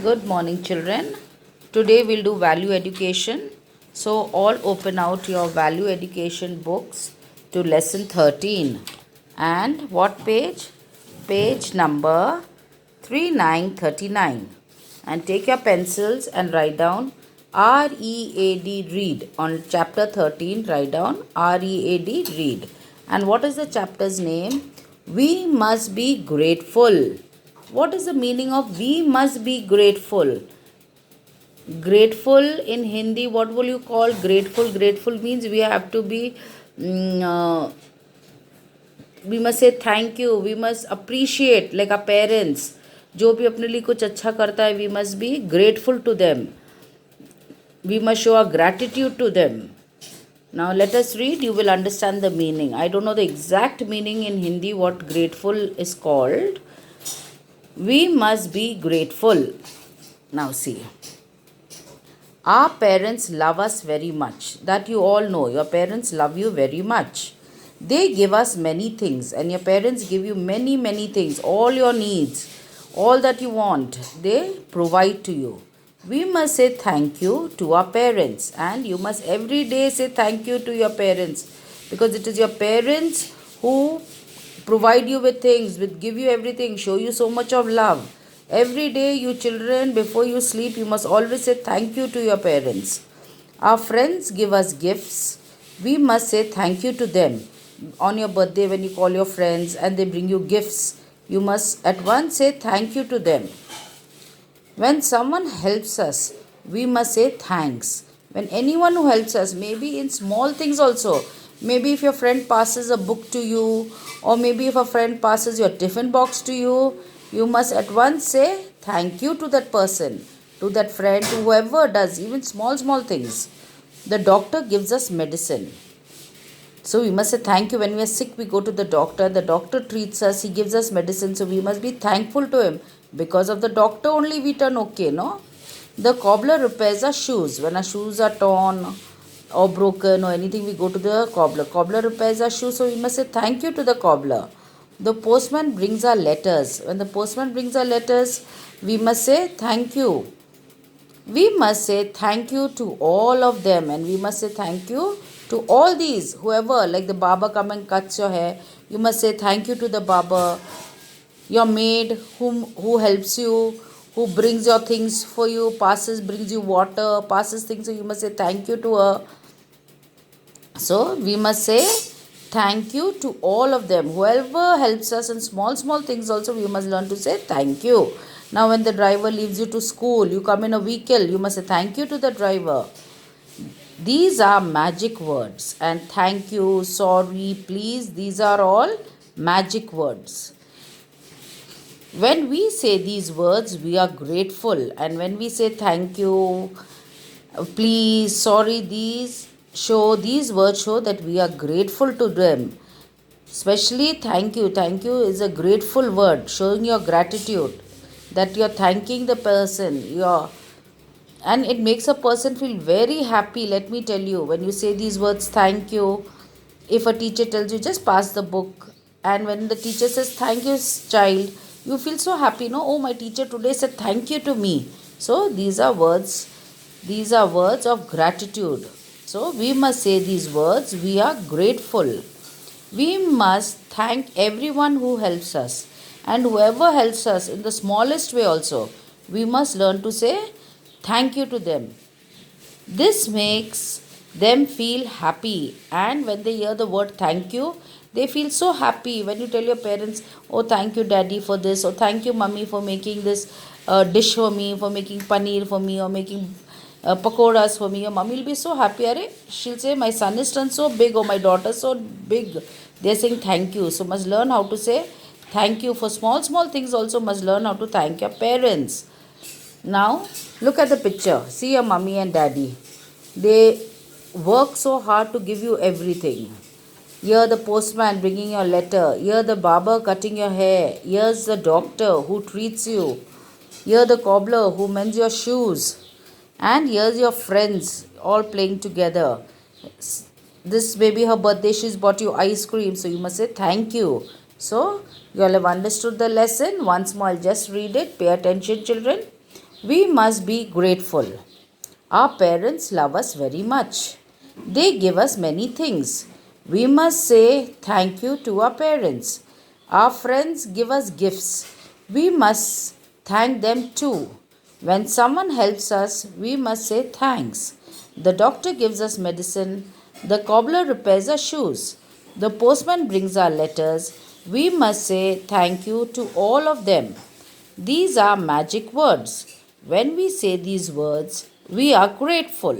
Good morning, children. Today we'll do value education. So, all open out your value education books to lesson 13. And what page? Page number 3939. And take your pencils and write down READ, read. On chapter 13, write down READ, read. And what is the chapter's name? We must be grateful. What is the meaning of we must be grateful? Grateful in Hindi, what will you call grateful? Grateful means we have to be, we must say thank you, we must appreciate like our parents. जो भी अपने लिए कुछ अच्छा करता है, we must be grateful to them. We must show our gratitude to them. Now let us read, you will understand the meaning. I don't know the exact meaning in Hindi what grateful is called. We must be grateful. Now see. Our parents love us very much. That you all know. Your parents love you very much. They give us many things, and your parents give you many, many things. All your needs, all that you want, they provide to you. We must say thank you to our parents, and you must every day say thank you to your parents, because it is your parents who provide you with things, with give you everything, show you so much of love. Every day, you children, before you sleep, you must always say thank you to your parents. Our friends give us gifts. We must say thank you to them. On your birthday, when you call your friends and they bring you gifts, you must at once say thank you to them. When someone helps us, we must say thanks. When anyone who helps us, maybe in small things also, maybe if your friend passes a book to you, or maybe if a friend passes your tiffin box to you, you must at once say thank you to that person, to that friend, to whoever does, even small, small things. The doctor gives us medicine. So we must say thank you. When we are sick, we go to the doctor. The doctor treats us, he gives us medicine. So we must be thankful to him. Because of the doctor only we turn okay, no? The cobbler repairs our shoes. When our shoes are torn or broken or anything, we go to the cobbler. Cobbler repairs our shoes, so we must say thank you to the cobbler. The postman brings our letters. When the postman brings our letters, we must say thank you. We must say thank you to all of them, and we must say thank you to all these, whoever, like the barber come and cuts your hair, you must say thank you to the barber. Your maid who helps you, who brings your things for you, brings you water, passes things, so you must say thank you to her. So we must say thank you to all of them. Whoever helps us in small, small things also, we must learn to say thank you. Now when the driver leaves you to school, you come in a vehicle, you must say thank you to the driver. These are magic words, and thank you, sorry, please, these are all magic words. When we say these words, we are grateful, and when we say thank you, please, sorry, these words show that we are grateful to them. Especially thank you. Thank you is a grateful word, showing your gratitude, that you're thanking the person. And it makes a person feel very happy. Let me tell you, when you say these words, thank you, if a teacher tells you just pass the book, and when the teacher says thank you, child, you feel so happy, no? Oh, my teacher today said thank you to me. So these are words of gratitude. So we must say these words, we are grateful. We must thank everyone who helps us, and whoever helps us in the smallest way also, we must learn to say thank you to them. This makes them feel happy, and when they hear the word thank you, they feel so happy. When you tell your parents, oh, thank you, daddy, for this, or thank you, mummy, for making this dish for me, for making paneer for me, or making pakoras for me, your mummy will be so happy. She'll say, my son is turned so big, or my daughter so big. They're saying thank you. So, must learn how to say thank you for small, small things. Also, must learn how to thank your parents. Now, look at the picture. See your mummy and daddy. They work so hard to give you everything. Here the postman bringing your letter. Here the barber cutting your hair. Here's the doctor who treats you. Here the cobbler who mends your shoes. And here's your friends all playing together. This baby, her birthday, she's bought you ice cream. So you must say thank you. So you all have understood the lesson. Once more, I'll just read it. Pay attention, children. We must be grateful. Our parents love us very much. They give us many things. We must say thank you to our parents. Our friends give us gifts. We must thank them too. When someone helps us, we must say thanks. The doctor gives us medicine. The cobbler repairs our shoes. The postman brings our letters. We must say thank you to all of them. These are magic words. When we say these words, we are grateful.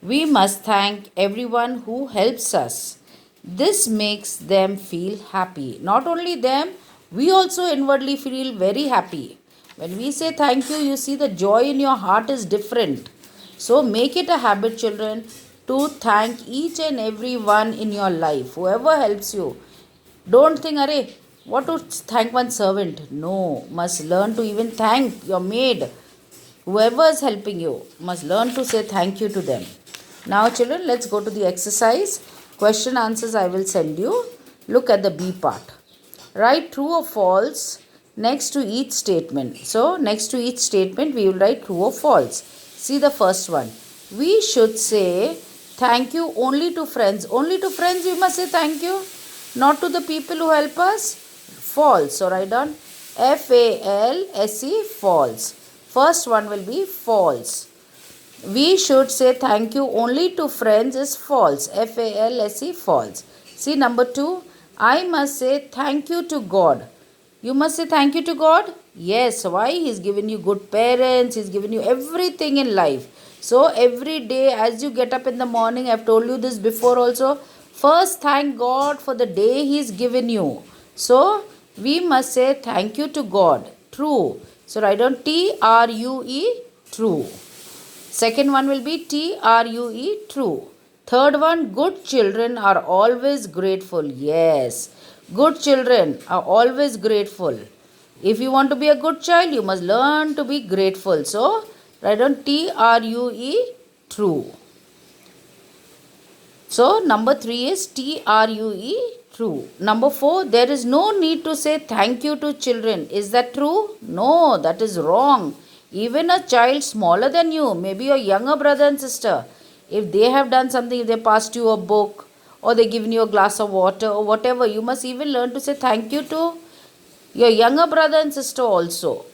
We must thank everyone who helps us. This makes them feel happy. Not only them, we also inwardly feel very happy. When we say thank you, you see the joy in your heart is different. So make it a habit, children, to thank each and every one in your life, whoever helps you. Don't think, Are, what to thank one servant? No, must learn to even thank your maid. Whoever is helping you must learn to say thank you to them. Now, children, let's go to the exercise. Question answers I will send you. Look at the B part. Write true or false next to each statement. So, next to each statement, we will write true or false. See the first one. We should say thank you only to friends. Only to friends we must say thank you, not to the people who help us. False. So, write down FALSE, false. First one will be false. We should say thank you only to friends is false. FALSE, false. See number 2. I must say thank you to God. You must say thank you to God? Yes. Why? He's given you good parents. He's given you everything in life. So every day as you get up in the morning, I've told you this before also, first thank God for the day He's given you. So we must say thank you to God. True. So write down TRUE, true. Second one will be TRUE, true. Third one, good children are always grateful. Yes, good children are always grateful. If you want to be a good child, you must learn to be grateful. So, write down TRUE, true. So, number 3 is TRUE, true. Number 4, there is no need to say thank you to children. Is that true? No, that is wrong. Even a child smaller than you, maybe your younger brother and sister, if they have done something, if they passed you a book or they given you a glass of water or whatever, you must even learn to say thank you to your younger brother and sister also.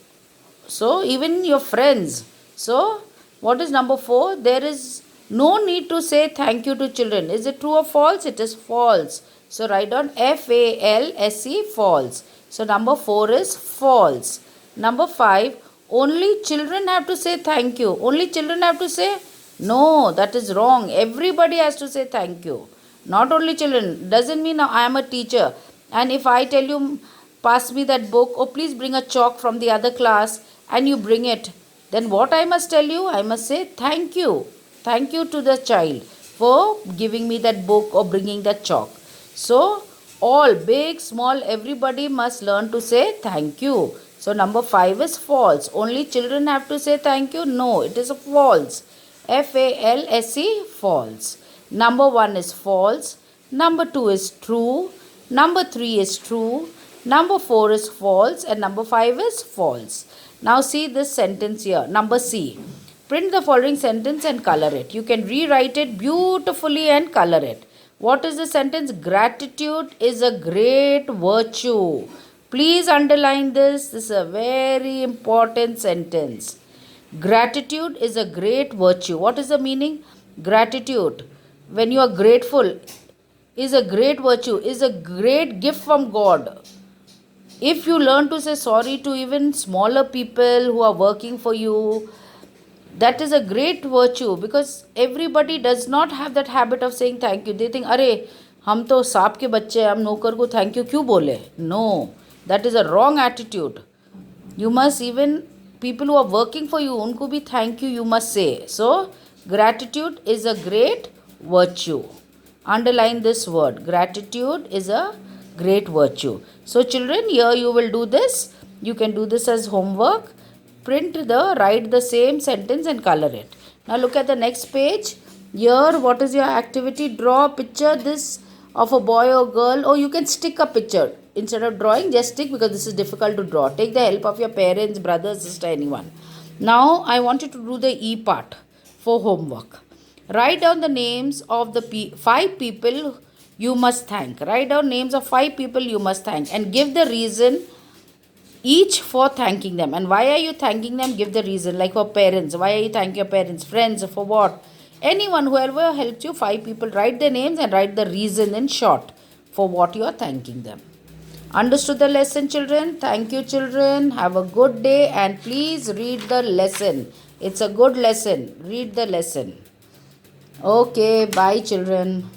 So, even your friends. So, what is number 4? There is no need to say thank you to children. Is it true or false? It is false. So, write down FALSE, false. So, number 4 is false. Number 5, only children have to say thank you. Only children have to say? No, that is wrong. Everybody has to say thank you. Not only children. Doesn't mean I am a teacher. And if I tell you, pass me that book, or please bring a chalk from the other class, and you bring it, then what I must tell you? I must say thank you. Thank you to the child for giving me that book or bringing that chalk. So, all, big, small, everybody must learn to say thank you. So, number 5 is false. Only children have to say thank you? No, it is a false. FALSE, false. Number 1 is false. Number 2 is true. Number 3 is true. Number 4 is false. And number 5 is false. Now, see this sentence here. Number C. Print the following sentence and color it. You can rewrite it beautifully and color it. What is the sentence? Gratitude is a great virtue. Please underline this. This is a very important sentence. Gratitude is a great virtue. What is the meaning? Gratitude, when you are grateful, is a great virtue, is a great gift from God. If you learn to say sorry to even smaller people who are working for you, that is a great virtue, because everybody does not have that habit of saying thank you. They think, अरे हम तो सांप के बच्चे हैं, हम नौकर को थैंक यू क्यों बोले? No, that is a wrong attitude. You must even, people who are working for you, उनको भी thank you must say. So, gratitude is a great virtue. Underline this word. Gratitude is a great virtue. So, children, here you will do this. You can do this as homework. Write the same sentence and color it. Now, look at the next page. Here, what is your activity? Draw a picture this of a boy or girl, or you can stick a picture. Instead of drawing, just stick, because this is difficult to draw. Take the help of your parents, brothers, sister, anyone. Now I want you to do the E part for homework. Write down the names of the 5 people you must thank. Write down names of 5 people you must thank and give the reason each for thanking them. And why are you thanking them? Give the reason. Like for parents, why are you thanking your parents? Friends, for what? Anyone, whoever helped you, 5 people, write their names and write the reason in short for what you are thanking them. Understood the lesson, children? Thank you, children. Have a good day and please read the lesson. It's a good lesson. Read the lesson. Okay, bye, children.